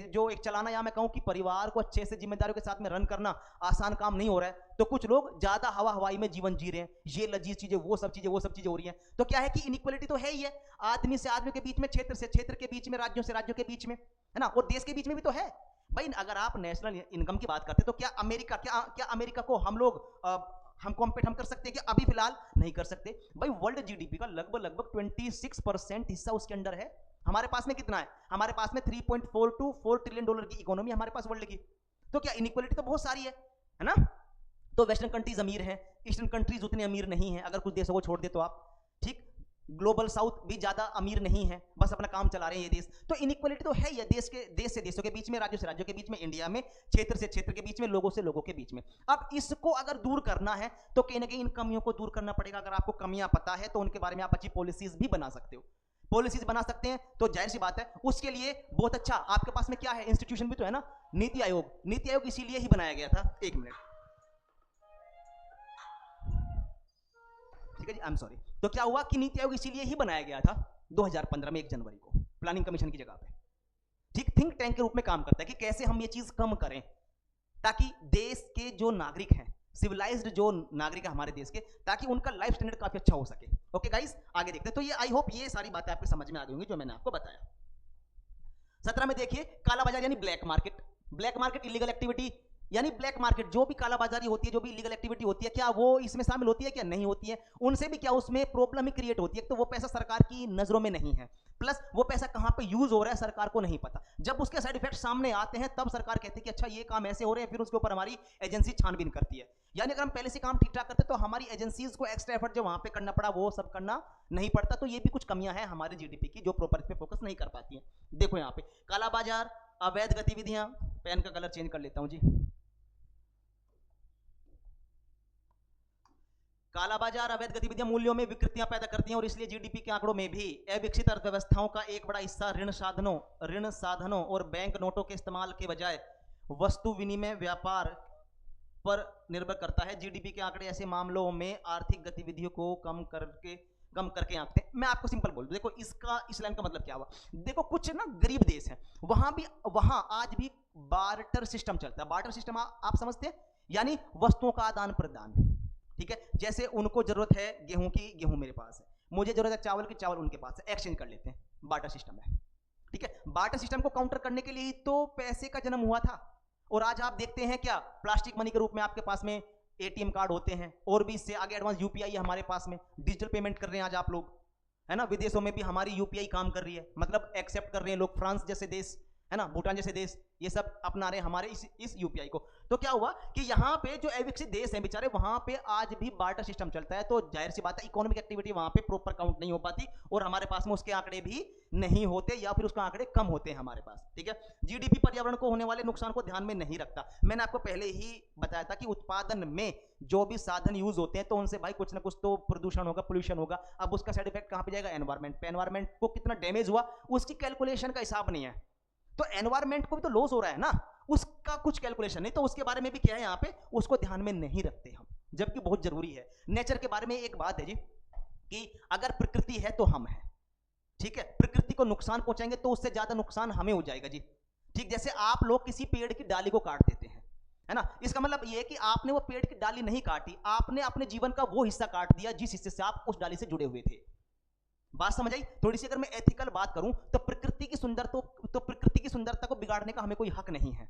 जो एक चलाना, या मैं कहूं कि परिवार को अच्छे से जिम्मेदारियों के साथ में रन करना आसान काम नहीं हो रहा है। तो कुछ लोग ज्यादा हवाई में जीवन जी रहे हैं, ये लजीज चीजें, वो सब चीजें हो रही हैं। तो क्या है कि इनइक्वालिटी तो है ही है, आदमी से आदमी के बीच में, क्षेत्र से क्षेत्र के बीच में, राज्यों से राज्यों के बीच में, है ना, और देश के बीच में भी तो है भाई। अगर आप नेशनल इनकम की बात करते तो क्या अमेरिका को हम कॉम्पीट कर सकते हैं कि अभी फिलहाल नहीं कर सकते भाई। वर्ल्ड जीडीपी का लगभग 26% हिस्सा उसके अंडर है। हमारे पास में कितना है? हमारे पास में 3.424 ट्रिलियन डॉलर की इकोनॉमी हमारे पास वर्ल्ड की। तो क्या इनइक्वालिटी तो बहुत सारी है ना। तो वेस्टर्न कंट्रीज अमीर हैं, ईस्टर्न कंट्रीज उतने अमीर नहीं है, अगर कुछ देशों को छोड़ दे तो आप, ठीक। ग्लोबल साउथ भी ज्यादा अमीर नहीं है, बस अपना काम चला रहे हैं ये देश। तो इनइक्वालिटी तो है ही, देश से देशों के बीच में, राज्यों से राज्यों के बीच में, इंडिया में क्षेत्र से क्षेत्र के बीच में, लोगों से लोगों के बीच में। अब इसको अगर दूर करना है तो कहीं ना कहीं इन कमियों को दूर करना पड़ेगा। अगर आपको कमियां पता है तो उनके बारे में आप अच्छी पॉलिसीज भी बना सकते हो, पॉलिसीज बना सकते हैं। तो जाहिर सी बात है उसके लिए बहुत अच्छा आपके पास में क्या है, इंस्टीट्यूशन भी तो है ना, नीति आयोग। नीति आयोग इसीलिए ही बनाया गया था, एक मिनट, ठीक है जी, आई एम सॉरी। तो क्या हुआ कि नीति आयोग इसीलिए ही बनाया गया था 2015 में 1 जनवरी को, प्लानिंग कमीशन की जगह पे, ठीक। थिंक टैंक के रूप में काम करता है कि कैसे हम ये चीज कम करें ताकि देश के जो नागरिक हैं, सिविलाइज्ड जो नागरिक है हमारे देश के, ताकि उनका लाइफ स्टैंडर्ड काफी अच्छा हो सके। ओके गाइस, आगे देखते हैं। तो ये आई होप ये सारी बातें आपको समझ में आ गई होंगी जो मैंने आपको बताया। 17 में देखिए, काला बाजार यानी black market. Black market illegal activity, यानी ब्लैक मार्केट, जो भी कालाबाजारी होती है, जो भी इलीगल एक्टिविटी होती है, क्या वो इसमें शामिल होती है क्या? नहीं होती है। उनसे भी क्या उसमें प्रॉब्लम ही क्रिएट होती है। तो वो पैसा सरकार की नजरों में नहीं है, प्लस वो पैसा कहां पे यूज हो रहा है सरकार को नहीं पता। जब उसके साइड इफेक्ट सामने आते हैं तब सरकार कहती है कि अच्छा ये काम ऐसे हो रहे हैं, फिर उसके ऊपर हमारी एजेंसी छानबीन करती है। यानी अगर हम पहले से काम ठीक ठाक करते तो हमारी एजेंसीज को एक्स्ट्रा एफर्ट जो वहां पे करना पड़ा वो सब करना नहीं पड़ता। तो ये भी कुछ कमियां हैं हमारे जीडीपी की जो प्रॉपर इस पे फोकस नहीं कर पाती है। देखो यहाँ पे कालाबाजार, अवैध गतिविधियां, पेन का कलर चेंज कर लेता हूं जी। काला बाजार अवैध गतिविधियां मूल्यों में विकृतियां पैदा करती हैं और इसलिए जीडीपी के आंकड़ों में भी अविकसित अर्थव्यवस्थाओं का एक बड़ा हिस्सा ऋण साधनों और बैंक नोटों के इस्तेमाल के बजाय वस्तु विनिमय व्यापार पर निर्भर करता है। जीडीपी के आंकड़े ऐसे मामलों में आर्थिक गतिविधियों को कम करके आंकते हैं। मैं आपको सिंपल बोल दूं, देखो इसका इस लाइन का मतलब क्या हुआ। देखो कुछ ना गरीब देश हैं, वहां आज भी बार्टर सिस्टम चलता है। बार्टर सिस्टम आप समझते हैं, यानी वस्तुओं का आदान प्रदान, ठीक है। जैसे उनको जरूरत है गेहूं की, गेहूं मेरे पास है, मुझे जरूरत है चावल की, चावल उनके पास है, एक्सचेंज कर लेते हैं, बार्टर सिस्टम है, ठीक है। बार्टर सिस्टम को काउंटर करने के लिए ही तो पैसे का जन्म हुआ था। और आज आप देखते हैं क्या, प्लास्टिक मनी के रूप में आपके पास में एटीएम कार्ड होते हैं, और भी इससे आगे एडवांस यूपीआई है हमारे पास में, डिजिटल पेमेंट कर रहे हैं आज आप लोग, है ना। विदेशों में भी हमारी यूपीआई काम कर रही है, मतलब एक्सेप्ट कर रहे हैं लोग, फ्रांस जैसे देश, है ना, भूटान जैसे देश, ये सब अपना रहे हैं हमारे इस यूपीआई को। तो क्या हुआ कि यहाँ पे जो अविकसित देश हैं बेचारे, वहां पे आज भी बार्टर सिस्टम चलता है। तो जाहिर सी बात है इकोनॉमिक एक्टिविटी वहां पे प्रॉपर काउंट नहीं हो पाती, और हमारे पास में उसके आंकड़े भी नहीं होते, या फिर उसके आंकड़े कम होते हैं हमारे पास, ठीक है। जीडीपी पर्यावरण को होने वाले नुकसान को ध्यान में नहीं रखता। मैंने आपको पहले ही बताया था कि उत्पादन में जो भी साधन यूज होते हैं, तो उनसे भाई कुछ ना कुछ तो प्रदूषण होगा, पोल्यूशन होगा। अब उसका साइड इफेक्ट कहां पे जाएगा, एनवायरमेंट पे। एनवायरमेंट को कितना डैमेज हुआ उसकी कैलकुलेशन का हिसाब नहीं है, तो एनवायरमेंट को भी तो लॉस हो रहा है ना, उसका कुछ कैलकुलेशन नहीं। तो उसके बारे में भी क्या है यहाँ पे, उसको ध्यान में नहीं रखते हम, जबकि बहुत जरूरी है। नेचर के बारे में एक बात है जी, कि अगर प्रकृति है तो हम हैं, ठीक है। प्रकृति को नुकसान पहुंचाएंगे तो उससे ज्यादा नुकसान हमें हो जाएगा जी, ठीक। जैसे आप लोग किसी पेड़ की डाली को काट देते हैं, है ना, इसका मतलब यह है कि आपने वो पेड़ की डाली नहीं काटी, आपने अपने जीवन का वो हिस्सा काट दिया जिस हिस्से से आप उस डाली से जुड़े हुए थे। बात समझ आई थोड़ी सी। अगर मैं एथिकल बात करूं तो प्रकृति की सुंदरता को बिगाड़ने का हमें कोई हक नहीं है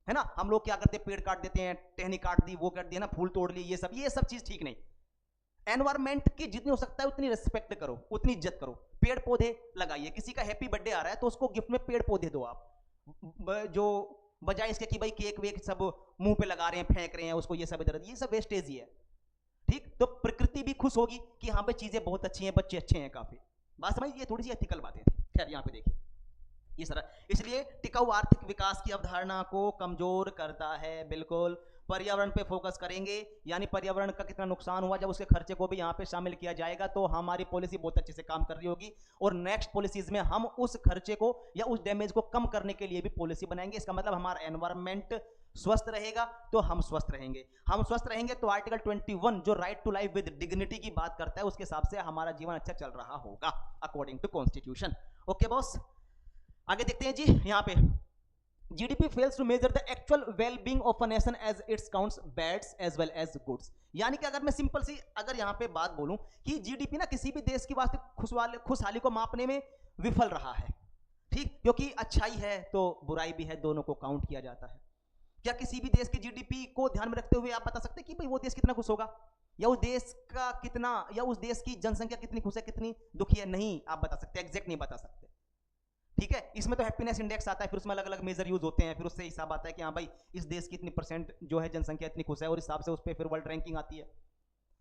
ना। हम लोग क्या करते हैं, पेड़ काट देते हैं, टहनी काट दी, वो कर दिया ना, फूल तोड़ लिए, ये सब चीज ठीक नहीं। एनवायरमेंट की जितनी हो सकता है उतनी रिस्पेक्ट करो, उतनी इज्जत करो, पेड़ पौधे लगाइए। किसी का हैप्पी बर्थडे आ रहा है तो उसको गिफ्ट में पेड़ पौधे दो आप, जो बजाय इसके कि भाई केक वेक सब मुंह पे लगा रहे हैं, फेंक रहे हैं उसको, ये सब इधर, ये सब वेस्टेज ही है, ठीक। तो प्रकृति भी खुश होगी कि यहाँ पे चीजें बहुत अच्छी हैं, बच्चे अच्छे हैं काफी। बात समझ, ये थोड़ी सी एथिकल बातें थी। खैर यहाँ पे देखिए ये सारा, इसलिए टिकाऊ आर्थिक विकास की अवधारणा को कमजोर करता है। बिल्कुल पर्यावरण पे फोकस करेंगे, यानी पर्यावरण का कितना नुकसान हुआ, जब उसके खर्चे को भी यहाँ पे शामिल किया जाएगा तो हमारी पॉलिसी बहुत अच्छे से काम कर रही होगी, और नेक्स्ट पॉलिसीज में हम उस खर्चे को या उस डैमेज को कम करने के लिए भी पॉलिसी बनाएंगे। इसका मतलब हमारा एनवायरमेंट स्वस्थ रहेगा तो हम स्वस्थ रहेंगे, हम स्वस्थ रहेंगे तो आर्टिकल 21 जो right to life with dignity की बात करता है, उसके हिसाब से हमारा जीवन अच्छा चल रहा होगा according to constitution. Okay boss, आगे देखते हैं जी। यहाँ पे GDP fails to measure the actual well-being of a nation as it counts bads as well as goods। यानी कि अगर मैं सिंपल सी अगर यहाँ पे बात बोलूं कि GDP ना किसी भी देश की वास्तविक खुशहाली को मापने में विफल रहा है, ठीक, क्योंकि अच्छाई है तो बुराई भी है, दोनों को काउंट किया जाता है। क्या किसी भी देश की GDP को ध्यान में रखते हुए आप बता सकते हैं कि भाई वो देश कितना खुश होगा, या उस देश का कितना, या उस देश की जनसंख्या कितनी खुश है, कितनी दुखी है? नहीं आप बता सकते, एग्जैक्ट नहीं बता सकते, ठीक है। इसमें तो हैप्पीनेस इंडेक्स आता है, फिर उसमें अलग अलग मेजर यूज होते हैं, फिर उससे हिसाब आता है कि हाँ भाई इस देश की इतनी परसेंट जो है जनसंख्या इतनी खुश है, और हिसाब से उस पर फिर वर्ल्ड रैंकिंग आती है।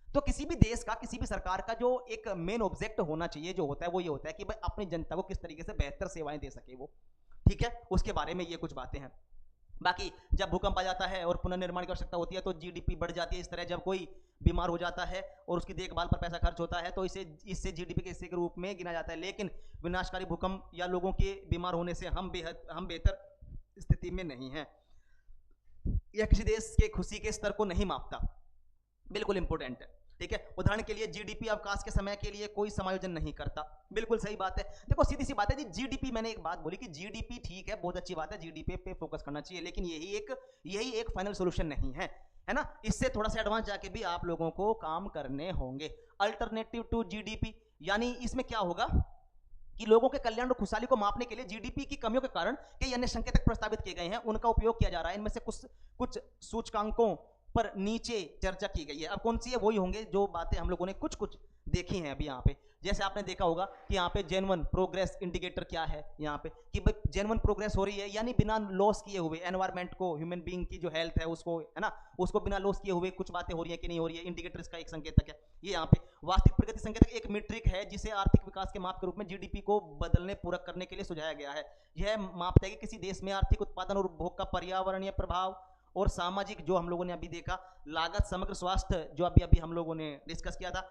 तो किसी भी देश का, किसी भी सरकार का जो एक मेन ऑब्जेक्ट होना चाहिए जो होता है, वो ये होता है कि भाई अपनी जनता को किस तरीके से बेहतर सेवाएं दे सके वो, ठीक है। उसके बारे में ये कुछ बातें हैं। बाकी जब भूकंप आ जाता है और पुनर्निर्माण की आवश्यकता होती है तो GDP बढ़ जाती है। इस तरह जब कोई बीमार हो जाता है और उसकी देखभाल पर पैसा खर्च होता है तो इससे GDP के हिस्से के रूप में गिना जाता है। लेकिन विनाशकारी भूकंप या लोगों के बीमार होने से हम बेहतर स्थिति में नहीं हैं। यह किसी देश के खुशी के स्तर को नहीं मापता, बिल्कुल इंपॉर्टेंट है, ठीक है। उदाहरण के लिए GDP अवकाश के समय के लिए कोई समायोजन नहीं करता, बिल्कुल सही बात है। देखो सीधी सी बात है जी, GDP, मैंने एक बात बोली कि GDP ठीक है, बहुत अच्छी बात है, GDP पे फोकस करना चाहिए, लेकिन यही एक फाइनल सोल्यूशन नहीं है, है ना। इससे थोड़ा सा एडवांस जाके भी आप लोगों को काम करने होंगे। अल्टरनेटिव टू GDP, यानी इसमें क्या होगा कि लोगों के कल्याण और खुशहाली को मापने के लिए GDP की कमियों के कारण कई अन्य संकेतक प्रस्तावित किए गए हैं, उनका उपयोग किया जा रहा है। इनमें से कुछ सूचकांकों पर नीचे चर्चा की गई है। अब कौन सी है, वही होंगे जो बातें हम लोगों ने कुछ देखी हैं अभी यहाँ पे। जैसे आपने देखा होगा कि यहाँ पे जेन्युइन प्रोग्रेस इंडिकेटर क्या है, यहाँ पे कि भाई जेन्युइन प्रोग्रेस हो रही है, यानी बिना लॉस किए हुए एनवायरमेंट को, ह्यूमन बीइंग की जो हेल्थ है उसको, है ना, उसको बिना लॉस किए हुए कुछ बातें हो रही है कि नहीं हो रही है, इंडिकेटर इसका एक संकेतक है। ये यहाँ पे वास्तविक प्रगति संकेतक एक मीट्रिक है जिसे आर्थिक विकास के माप के रूप में जीडीपी को बदलने पूरक करने के लिए सुझाया गया है। यह मापता है कि किसी देश में आर्थिक उत्पादन और उपभोग का पर्यावरणीय प्रभाव और सामाजिक, जो हम लोगों ने अभी देखा, लागत, समग्र स्वास्थ्य जो अभी अभी हम लोगों ने डिस्कस किया था,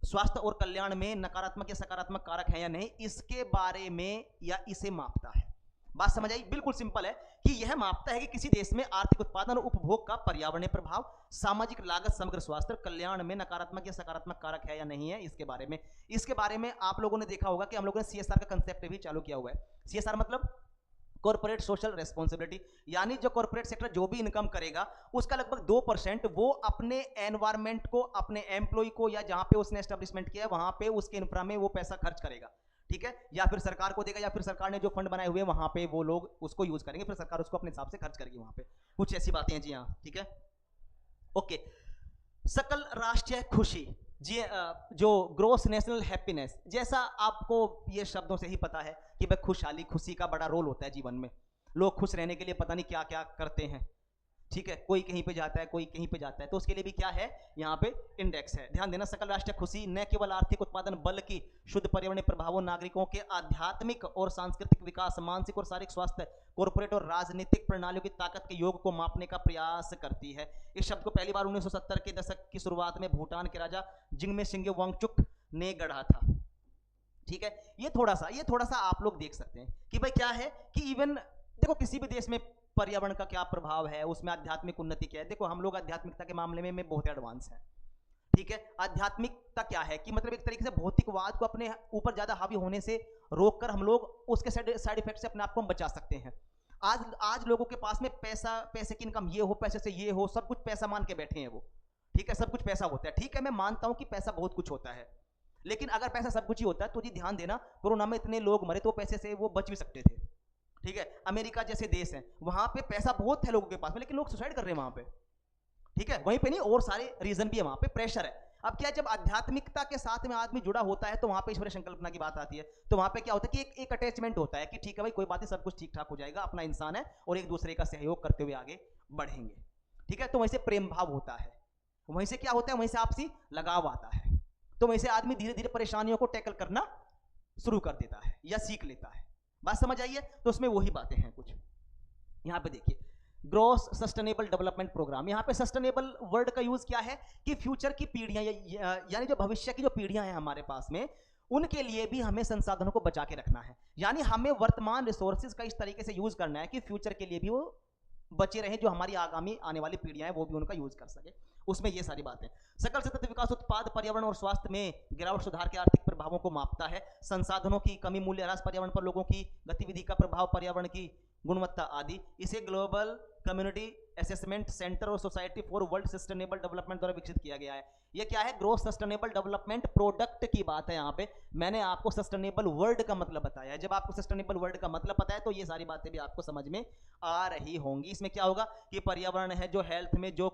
स्वास्थ्य और कल्याण में नकारात्मक या सकारात्मक कारक है या नहीं, इसके बारे में या इसे मापता है। बात समझ आई? बिल्कुल सिंपल है कि यह मापता है कि किसी देश में आर्थिक उत्पादन और उपभोग का पर्यावरणीय प्रभाव, सामाजिक, लागत, समग्र स्वास्थ्य, कल्याण में नकारात्मक या सकारात्मक कारक है या नहीं है, इसके बारे में आप लोगों ने देखा होगा कि हम लोगों ने सीएसआर का कंसेप्ट भी चालू किया हुआ है। सीएसआर मतलब कॉर्पोरेट सोशल रेस्पॉन्सिबिलिटी, यानी जो कॉर्पोरेट सेक्टर जो भी इनकम करेगा उसका लगभग 2% वो अपने एनवायरमेंट को, अपने एम्प्लॉय को, या जहां पे उसने एस्टेब्लिशमेंट किया है वहां पे उसके इंफ्रा में वो पैसा खर्च करेगा, ठीक है, या फिर सरकार को देगा, या फिर सरकार ने जो फंड बनाए हुए वहां पे वो लोग उसको यूज करेंगे, फिर सरकार उसको अपने हिसाब से खर्च करेगी वहां पे। कुछ ऐसी बातें हैं जी हाँ, ठीक है, ओके। सकल राष्ट्रीय खुशी, जी जो ग्रोस नेशनल हैप्पीनेस, जैसा आपको ये शब्दों से ही पता है कि भाई खुशहाली, खुशी का बड़ा रोल होता है जीवन में। लोग खुश रहने के लिए पता नहीं क्या क्या करते हैं, ठीक है, कोई कहीं पे जाता है, कोई कहीं पे जाता है, तो उसके लिए भी क्या है यहाँ पे इंडेक्स है। ध्यान देना, सकल राष्ट्रीय खुशी न केवल आर्थिक उत्पादन बल्कि शुद्ध पर्यावरणीय प्रभावों, नागरिकों के आध्यात्मिक और सांस्कृतिक विकास, मानसिक और शारीरिक स्वास्थ्य, कॉर्पोरेट और राजनीतिक प्रणालियों की ताकत के योग को मापने का प्रयास करती है। इस शब्द को पहली बार 1970 के दशक की शुरुआत में भूटान के राजा जिग्मे सिंगे वांगचुक ने गढ़ा था, ठीक है। ये थोड़ा सा आप लोग देख सकते हैं कि भाई क्या है कि इवन देखो किसी भी देश में पर्यावरण का क्या प्रभाव है, उसमें आध्यात्मिक उन्नति क्या है। देखो हम लोग आध्यात्मिकता के मामले में बहुत एडवांस हैं, ठीक है। आध्यात्मिकता क्या है कि मतलब एक तरीके से भौतिकवाद को अपने ऊपर ज्यादा हावी होने से रोककर हम लोग उसके साइड इफेक्ट से अपने आप को हम बचा सकते हैं। आज लोगों के पास में पैसे की इनकम ये हो, पैसे से ये हो, सब कुछ पैसा मान के बैठे हैं वो, ठीक है, सब कुछ पैसा होता है, ठीक है, मैं मानता हूं कि पैसा बहुत कुछ होता है, लेकिन अगर पैसा सब कुछ ही होता है तो जी ध्यान देना, कोरोना में इतने लोग मरे तो पैसे से वो बच भी सकते थे, ठीक है। अमेरिका जैसे देश है वहां पे पैसा बहुत है लोगों के पास में, लेकिन लोग सुसाइड कर रहे हैं वहां पे, ठीक है, वहीं पे नहीं और सारे रीजन भी है, वहां पे प्रेशर है। अब क्या, जब आध्यात्मिकता के साथ में आदमी जुड़ा होता है तो वहां पे ईश्वरीय संकल्पना की बात आती है, तो वहां पे क्या होता है कि एक अटैचमेंट होता है कि ठीक है भाई कोई बात नहीं, सब कुछ ठीक ठाक हो जाएगा, अपना इंसान है और एक दूसरे का सहयोग करते हुए आगे बढ़ेंगे, ठीक है। तो वहीं से प्रेम भाव होता है, वहीं से क्या होता है, वहीं से आपसी लगाव आता है, तो वहीं से आदमी धीरे धीरे परेशानियों को टैकल करना शुरू कर देता है या सीख लेता है। बात समझ आइए? तो उसमें वही बातें हैं कुछ। यहां पे देखिए, ग्रोस सस्टेनेबल डेवलपमेंट प्रोग्राम, यहां पे सस्टेनेबल वर्ड का यूज क्या है कि फ्यूचर की पीढ़ियां, यानी जो भविष्य की जो पीढ़ियां हैं हमारे पास में, उनके लिए भी हमें संसाधनों को बचा के रखना है, यानी हमें वर्तमान रिसोर्सेज का इस तरीके से यूज करना है कि फ्यूचर के लिए भी वो बचे रहे, जो हमारी आगामी आने वाली पीढ़ियां हैं वो भी उनका यूज कर सके, उसमें ये सारी बातें। सकल सतत विकास उत्पाद, पर्यावरण और स्वास्थ्य में गिरावट, सुधार के आर्थिक प्रभावों को मापता है। संसाधनों की कमी, मूल्य ह्रास, पर्यावरण पर लोगों की गतिविधि का प्रभाव, पर्यावरण की गुणवत्ता आदि। इसे ग्लोबल कम्युनिटी असेसमेंट सेंटर और society for world sustainable development द्वारा विकसित किया गया है। ये क्या है? ग्रोस सस्टेनेबल डेवलपमेंट प्रोडक्ट की बात है। यहाँ पे मैंने आपको सस्टेनेबल वर्ड का मतलब बताया है। जब आपको सस्टेनेबल वर्ड का मतलब पता है तो ये सारी बातें भी आपको समझ में आ रही होंगी। इसमें क्या होगा कि पर्यावरण है, जो हेल्थ में जो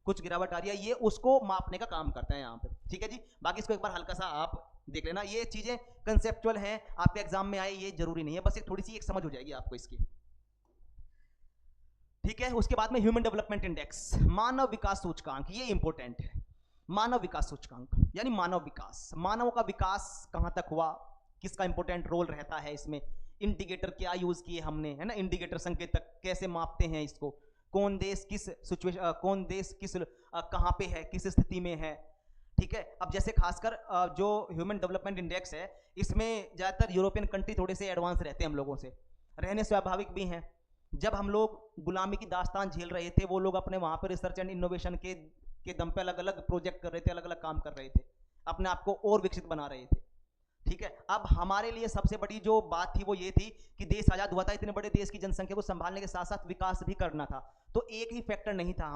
कुछ गिरावट आ रही है, ये उसको मापने का काम करता है यहाँ पे, ठीक है जी। बाकी इसको एक बार हल्का सा आप देख लेना, ये चीजें कंसेप्चुअल हैं, आपके एग्जाम में आए ये जरूरी नहीं है, बस एक थोड़ी सी एक समझ हो जाएगी आपको इसकी, ठीक है। उसके बाद में ह्यूमन डेवलपमेंट इंडेक्स, मानव विकास सूचकांक, ये इंपॉर्टेंट है। मानव विकास सूचकांक यानी मानव विकास, मानव का विकास कहां तक हुआ, किसका इंपॉर्टेंट रोल रहता है इसमें, इंडिकेटर क्या यूज किए हमने, है ना, इंडिकेटर संकेतक कैसे मापते हैं इसको, कौन देश किस सिचुएशन, कौन देश किस कहां पे है, किस स्थिति में है, ठीक है। अब जैसे खासकर जो ह्यूमन डेवलपमेंट इंडेक्स है, इसमें ज्यादातर यूरोपियन कंट्री थोड़े से एडवांस रहते हैं हम लोगों से, रहने स्वाभाविक भी हैं। जब हम लोग गुलामी की दास्तान झेल रहे थे, वो लोग अपने वहां पर रिसर्च एंड इनोवेशन के दम पे अलग अलग प्रोजेक्ट कर रहे थे, अलग अलग काम कर रहे थे, अपने आप को और विकसित बना रहे थे, ठीक है। अब हमारे लिए सबसे बड़ी जो बात थी वो ये थी कि देश आजाद हुआ था, इतने बड़े देश की जनसंख्या को संभालने के साथ साथ विकास भी करना था, तो एक ही फैक्टर नहीं था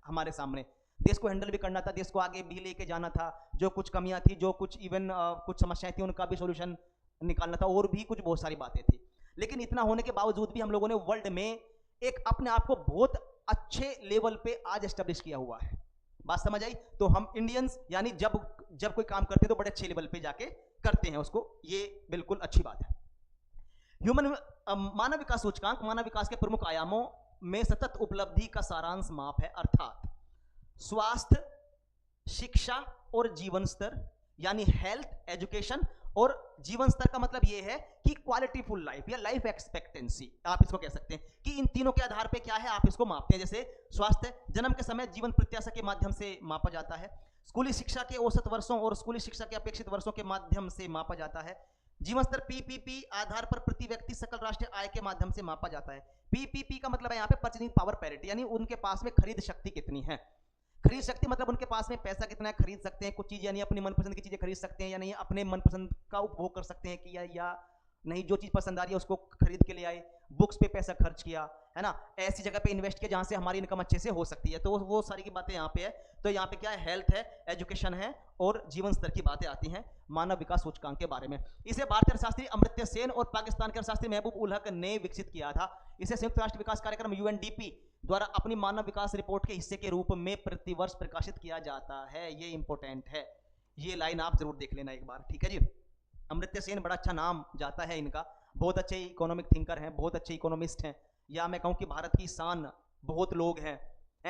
हमारे सामने, देश को हैंडल भी करना था, देश को आगे भी लेके जाना था, जो कुछ कमियां थी, जो कुछ इवन कुछ समस्याएं थी, उनका भी सोल्यूशन निकालना था, और भी कुछ बहुत सारी बातें थी। लेकिन इतना होने के बावजूद भी हम लोगों ने वर्ल्ड में एक अपने आप को बहुत अच्छे लेवल पे आज एस्टेब्लिश किया हुआ है। बात समझ आई? तो हम इंडियंस यानी जब कोई काम करते हैं तो बड़े अच्छे लेवल पे जाके करते हैं उसको, ये बिल्कुल अच्छी बात है। मानव विकास सूचकांक मानव विकास के प्रमुख आयामों में सतत उपलब्धि का सारांश माप है, अर्थात स्वास्थ्य, शिक्षा और जीवन स्तर, यानी हेल्थ, एजुकेशन, और जीवन स्तर का मतलब यह है कि क्वालिटी फुल लाइफ या लाइफ एक्सपेक्टेंसी आप इसको कह सकते हैं, कि इन तीनों के आधार पे क्या है आप इसको मापते हैं। जैसे स्वास्थ्य, जन्म के समय जीवन प्रत्याशा के माध्यम से मापा जाता है। स्कूली शिक्षा के औसत वर्षों और स्कूली शिक्षा के अपेक्षित वर्षों के माध्यम से मापा जाता है। जीवन स्तर पीपीपी आधार पर प्रति व्यक्ति सकल राष्ट्रीय आय के माध्यम से मापा जाता है। पीपीपी का मतलब है यहाँ पे परचेजिंग पावर पैरिटी, यानी उनके पास में खरीद शक्ति कितनी है। खरीद शक्ति मतलब उनके पास में पैसा कितना है, खरीद सकते हैं कुछ चीज, यानी अपनी मनपसंद की चीजें खरीद सकते हैं या नहीं, अपने मनपसंद का उपभोग कर सकते हैं कि या नहीं, जो चीज पसंद आ रही है उसको खरीद के ले आए, बुक्स पे पैसा खर्च किया, है ना, ऐसी जगह पे इन्वेस्ट किया जहां से हमारी इनकम अच्छे से हो सकती है। तो वो सारी की बातें यहाँ पे है। तो यहाँ पे क्या है, हेल्थ है, एजुकेशन है और जीवन स्तर की बातें आती हैं मानव विकास सूचकांक के बारे में। इसे भारतीय अर्थशास्त्री अमर्त्य सेन और पाकिस्तान के अर्थशास्त्री महबूब उल हक ने विकसित किया था। इसे संयुक्त राष्ट्र विकास कार्यक्रम यूएनडीपी द्वारा अपनी मानव विकास रिपोर्ट के हिस्से के रूप में प्रतिवर्ष प्रकाशित किया जाता है। ये इंपॉर्टेंट है, ये लाइन आप जरूर देख लेना एक बार, ठीक है जी। अमर्त्य सेन बड़ा अच्छा नाम जाता है इनका, बहुत अच्छे इकोनॉमिक थिंकर हैं, बहुत अच्छे इकोनॉमिस्ट हैं, या मैं कहूँ कि भारत की शान बहुत लोग हैं,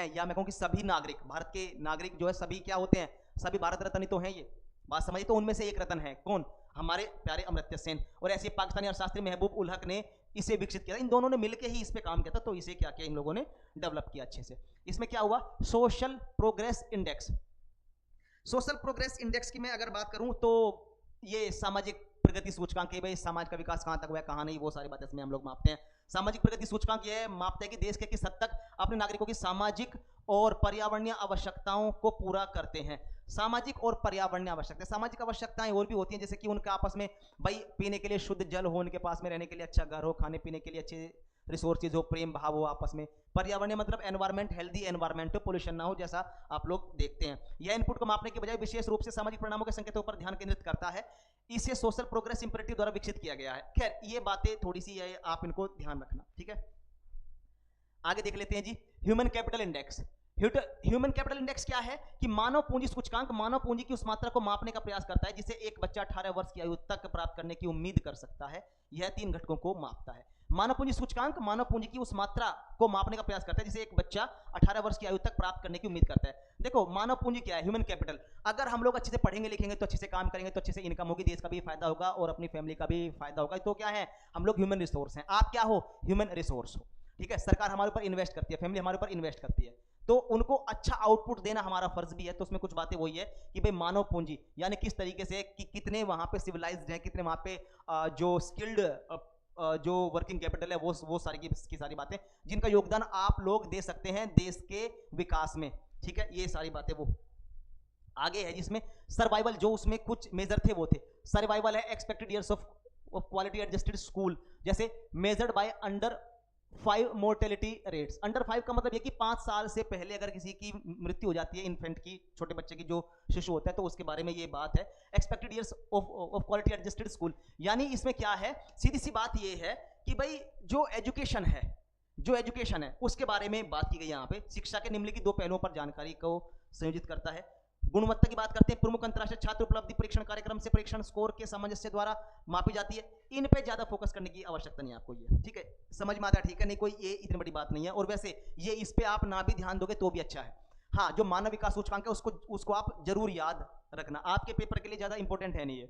या मैं कहूँ कि सभी नागरिक, भारत के नागरिक जो है सभी क्या होते हैं, सभी भारत रत्न ही तो हैं। ये बात समझिए, तो उनमें से एक रत्न है कौन, हमारे प्यारे अमर्त्य सेन। और ऐसे पाकिस्तानी अर्थशास्त्री महबूब उल हक ने इसे विकसित किया। इन दोनों ने मिलकर ही इस पे काम किया था, तो इसे क्या किया इन लोगों ने, डेवलप किया अच्छे से। इसमें क्या हुआ, social progress index. Social progress index की मैं अगर बात करूं तो ये सामाजिक प्रगति सूचकांक है, भाई समाज का विकास कहां तक हुआ है कहां नहीं, वो सारी बातें इसमें हम लोग मापते हैं। सामाजिक प्रगति सूचकांक ये मापता है कि देश के किस हद तक अपने नागरिकों की सामाजिक और पर्यावरणीय आवश्यकताओं को पूरा करते हैं। सामाजिक और पर्यावरणीय आवश्यकताएं, सामाजिक आवश्यकताएं और भी होती हैं, जैसे कि उनके आपस में भाई पीने के लिए शुद्ध जल हो, उनके पास में रहने के लिए अच्छा घर हो, खाने पीने के लिए अच्छे रिसोर्सेज हो, प्रेम भाव हो आपस में। पर्यावरणीय मतलब एनवायरमेंट, हेल्दी एनवायरमेंट, पोल्यूशन ना हो, जैसा आप लोग देखते हैं। यह इनपुट को मापने के बजाय विशेष रूप से सामाजिक परिणामों के संकेतों पर ध्यान केंद्रित करता है। इसे सोशल प्रोग्रेस इंपरेटिव द्वारा विकसित किया गया है। खैर ये बातें थोड़ी सी है, आप इनको ध्यान रखना, ठीक है। आगे देख लेते हैं जी, human capital index. Human capital index क्या है कि मानव पूंजी सूचकांक मानव पूंजी की उस मात्रा को मापने का प्रयास करता है जिसे एक बच्चा 18 वर्ष की आयु तक प्राप्त करने की उम्मीद कर सकता है। यह 3 घटकों को मापता है। मानव पूंजी सूचकांक मानव पूंजी की उस मात्रा को मापने का प्रयास करता है जिसे एक बच्चा 18 वर्ष की आयु तक प्राप्त करने की उम्मीद करता है। देखो मानव पूंजी क्या है, ह्यूमन कैपिटल। अगर हम लोग अच्छे से पढ़ेंगे लिखेंगे तो अच्छे से काम करेंगे तो अच्छे से इनकम होगी, देश का भी फायदा होगा और अपनी फैमिली का भी फायदा होगा। तो क्या है, हम लोग ह्यूमन रिसोर्स हैं। आप क्या हो, ह्यूमन रिसोर्स हो, ठीक है। सरकार हमारे ऊपर इन्वेस्ट करती है, फैमिली हमारे ऊपर इन्वेस्ट करती है, तो उनको अच्छा आउटपुट देना हमारा फर्ज भी है। तो उसमें कुछ बातें वही है कि भाई मानव पूंजी यानी किस तरीके से, कि कितने वहां पे सिविलाइज्ड हैं, कितने वहां पे जो स्किल्ड जो वर्किंग कैपिटल है, वो सारी की सारी बातें जिनका योगदान आप लोग दे सकते हैं देश के विकास में, ठीक है। ये सारी बातें वो आगे है। जिसमें सर्वाइवल, जो उसमें कुछ मेजर थे वो थे। सर्वाइवल है expected years of quality adjusted school, जैसे measured by under 5 mortality rates. Under 5 का मतलब ये कि 5 साल से पहले अगर किसी की मृत्यु हो जाती है, इन्फेंट की, छोटे बच्चे की, जो शिशु होता है, तो उसके बारे में ये बात है। Expected years of quality adjusted school, यानी इसमें क्या है, सीधी सी बात ये है कि भाई जो एजुकेशन है उसके बारे में बात की गई। यहाँ पे शिक्षा के निम्नलिखित 2 पहलुओं पर जानकारी को संयोजित करता है। गुणवत्ता की बात करते हैं, प्रमुख अंतरराष्ट्रीय छात्र उपलब्धि परीक्षण कार्यक्रम से परीक्षण स्कोर के सामंजस्य द्वारा मापी जाती है। इन पे ज्यादा फोकस करने की आवश्यकता नहीं है आपको, ये ठीक है, समझ में आता है, ठीक है, नहीं कोई ये इतनी बड़ी बात नहीं है। और वैसे ये इस पे आप ना भी ध्यान दोगे तो भी अच्छा है। हाँ, जो मानव विकास सूचकांक है उसको आप जरूर याद रखना, आपके पेपर के लिए ज्यादा इंपॉर्टेंट है नहीं है।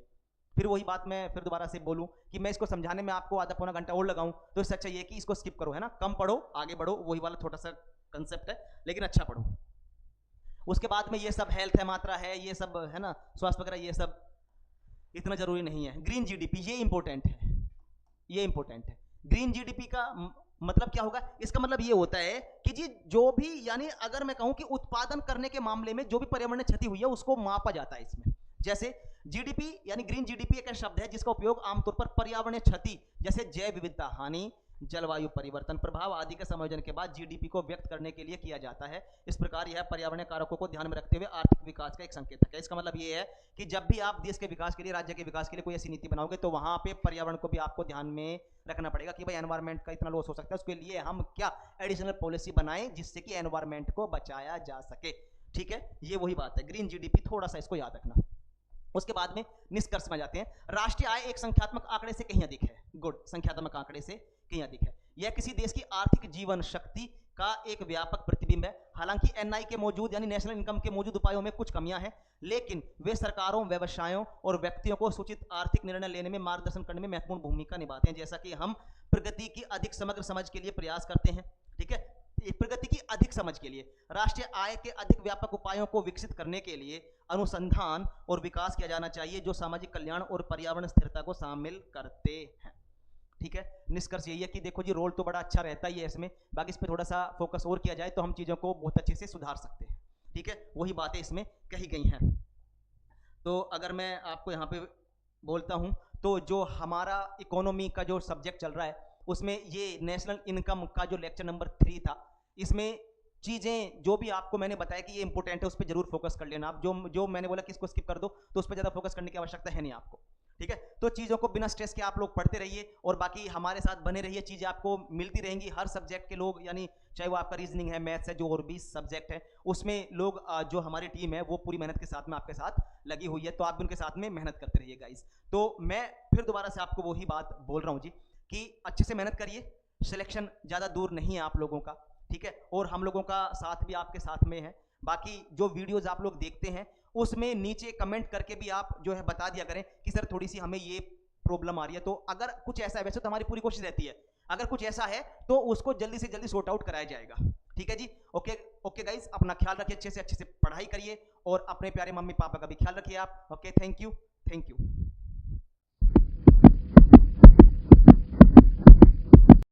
फिर वही बात मैं फिर दोबारा से बोलूं कि मैं इसको समझाने में आपको आधा पौना घंटा और लगाऊं, तो इससे अच्छा ये कि इसको स्किप करो, है ना, कम पढ़ो आगे बढ़ो, वही वाला छोटा सा कंसेप्ट है, लेकिन अच्छा पढ़ो। उसके बाद में ये सब हेल्थ है, मात्रा है, ये सब है ना, स्वास्थ्य वगैरह, ये सब इतना जरूरी नहीं है। ग्रीन जीडीपी, ये इंपॉर्टेंट है, ये इंपॉर्टेंट है। ग्रीन जीडीपी का मतलब क्या होगा, इसका मतलब ये होता है कि जी जो भी, यानी अगर मैं कहूं कि उत्पादन करने के मामले में जो भी पर्यावरण क्षति हुई है उसको मापा जाता है इसमें। जैसे जीडीपी यानी ग्रीन जीडीपी एक शब्द है जिसका उपयोग आमतौर पर पर्यावरणीय क्षति जैसे जैव विविधता हानि, जलवायु परिवर्तन प्रभाव आदि के समायोजन के बाद जीडीपी को व्यक्त करने के लिए किया जाता है। इस प्रकार यह पर्यावरणीय कारकों को ध्यान में रखते हुए आर्थिक विकास का एक संकेतक है। इसका मतलब यह है कि जब भी आप देश के विकास के लिए, राज्य के विकास के लिए कोई ऐसी नीति बनाओगे तो वहां पे पर्यावरण को भी आपको ध्यान में रखना पड़ेगा कि भाई एनवायरमेंट का इतना लॉस हो सकता है, उसके लिए हम क्या एडिशनल पॉलिसी बनाएं जिससे कि एनवायरमेंट को बचाया जा सके, ठीक है। ये वही बात है, ग्रीन जीडीपी, थोड़ा सा इसको याद रखना। उसके बाद में निष्कर्ष में जाते हैं। राष्ट्रीय आय एक संख्यात्मक आंकड़े से कहीं अधिक है, गुड, संख्यात्मक आंकड़े से कहीं अधिक है। यह किसी देश की आर्थिक जीवन शक्ति का एक व्यापक प्रतिबिंब है। हालांकि एनआई के मौजूद यानी नेशनल इनकम के मौजूद उपायों में कुछ कमियां हैं, लेकिन वे सरकारों, व्यवसायों और व्यक्तियों को सूचित आर्थिक निर्णय लेने में मार्गदर्शन करने में महत्वपूर्ण भूमिका निभाते हैं। जैसा कि हम प्रगति की अधिक समग्र समझ के लिए प्रयास करते हैं, ठीक है, प्रगति की अधिक समझ के लिए राष्ट्रीय आय के अधिक व्यापक उपायों को विकसित करने के लिए अनुसंधान और विकास किया जाना चाहिए, जो सामाजिक कल्याण और पर्यावरण स्थिरता को शामिल करते हैं। ठीक है, निष्कर्ष यही है कि देखो जी, रोल तो बड़ा अच्छा रहता ही है इसमें, बाकी इस पर थोड़ा सा फोकस और किया जाए तो हम चीज़ों को बहुत अच्छे से सुधार सकते हैं। ठीक है, वही बातें इसमें कही गई हैं। तो अगर मैं आपको यहाँ पे बोलता हूँ, तो जो हमारा इकोनॉमी का जो सब्जेक्ट चल रहा है उसमें ये नेशनल इनकम का जो लेक्चर नंबर 3 था, इसमें चीज़ें जो भी आपको मैंने बताया कि ये इंपॉर्टेंट है, उस पर जरूर फोकस कर लेना आप। जो मैंने बोला कि इसको स्किप कर दो, तो उस पर ज़्यादा फोकस करने की आवश्यकता है नहीं आपको। ठीक है, तो चीज़ों को बिना स्ट्रेस के आप लोग पढ़ते रहिए और बाकी हमारे साथ बने रहिए, चीज़ें आपको मिलती रहेंगी। हर सब्जेक्ट के लोग, यानी चाहे वो आपका रीजनिंग है, मैथ्स है, जो और भी सब्जेक्ट है, उसमें लोग जो हमारी टीम है वो पूरी मेहनत के साथ में आपके साथ लगी हुई है, तो आप भी उनके साथ में मेहनत करते रहिए गाइस। तो मैं फिर दोबारा से आपको वही बात बोल रहा हूँ जी, कि अच्छे से मेहनत करिए, सिलेक्शन ज़्यादा दूर नहीं है आप लोगों का। ठीक है, और हम लोगों का साथ भी आपके साथ में है। बाकी जो वीडियोस आप लोग देखते हैं उसमें नीचे कमेंट करके भी आप जो है बता दिया करें कि सर थोड़ी सी हमें ये प्रॉब्लम आ रही है। तो अगर कुछ ऐसा है, वैसे तो हमारी पूरी कोशिश रहती है, अगर कुछ ऐसा है तो उसको जल्दी से जल्दी सॉर्ट आउट कराया जाएगा। ठीक है जी, ओके ओके गाइस, अपना ख्याल रखिए, अच्छे से पढ़ाई करिए और अपने प्यारे मम्मी पापा का भी ख्याल रखिए आप। Okay, thank you.